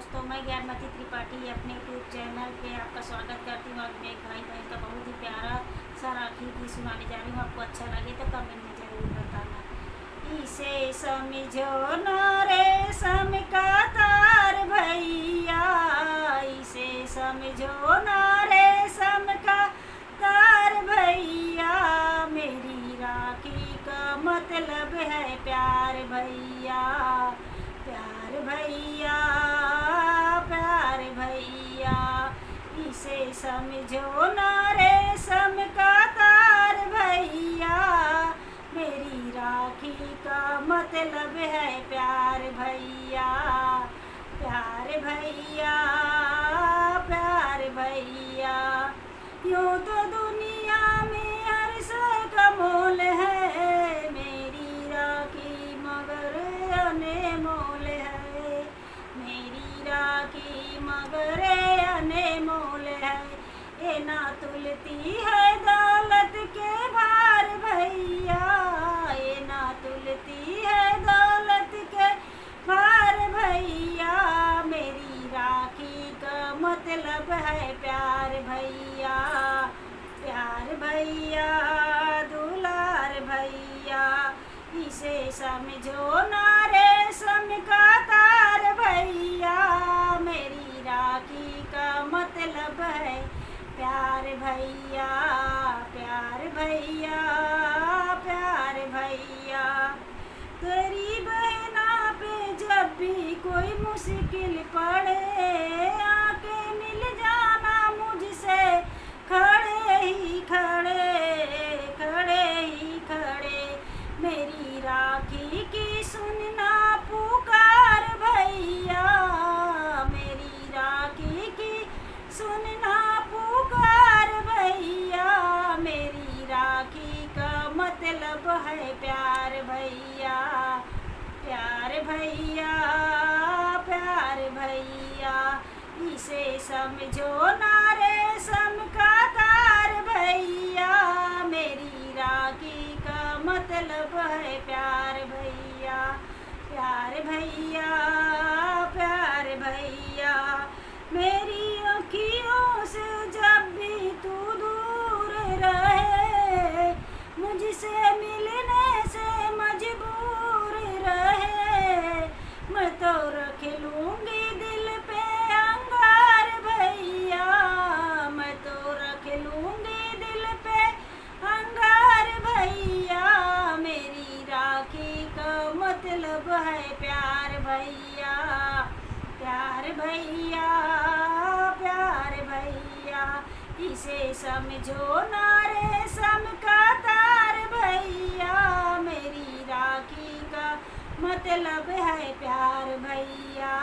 दोस्तों, मैं ज्ञानमती त्रिपाठी अपने यूट्यूब चैनल पे आपका स्वागत करती हूँ। आज मैं एक भाई बहन का बहुत ही प्यारा सा राखी गीत सुनाने जा रही हूँ। आपको अच्छा लगे तो कमेंट में ज़रूर बताना। इसे समझो न रेशम का तार भैया, इसे समझो न रेशम का तार भैया, मेरी राखी का मतलब है प्यार भैया। प्यार भैया, प्यार भैया, इसे समझो न रेशम का तार भैया, मेरी राखी का मतलब है प्यार भैया। प्यार भैया, प्यार भैया, यूँ तो दुनिया में हर शय का मोल है, मेरी राखी मगर अनमोल है। मेरी राखी मगर अनमोल है। ये ना तुलती है दौलत के भार भैया, ये ना तुलती है दौलत के भार भैया, मेरी राखी का मतलब है प्यार भैया। प्यार भैया, दुलार भैया, इसे समझो ना रेशम का तार भैया, मेरी राखी का मतलब है प्यार भैया। प्यार भैया, प्यार भैया, तेरी बहना पे जब भी कोई मुश्किल पड़े, आके मिल जाना मुझसे खड़े ही खड़े, खड़े ही खड़े। मेरी राखी की सुनना पुकार भैया, मेरी राखी की सुनना पुकार भैया, मेरी राखी का मतलब है प्यार भैया। प्यार भैया, प्यार भैया, इसे समझो ना रेशम का तार भैया, मेरी राखी का मतलब है प्यार भैया। प्यार भैया, प्यार भैया, मेरी अखियों से जब भी तू दूर रहे, मुझसे मिलने से मजबूर रहे, मैं तो रख लूँगी दिल पे अंगार भैया, मैं तो रख लूँगी दिल पे अंगार भैया, मेरी राखी का मतलब है प्यार भैया। प्यार भैया, प्यार भैया, इसे समझो ना रेशम का तार भैया, मेरी राखी का मतलब है प्यार भैया।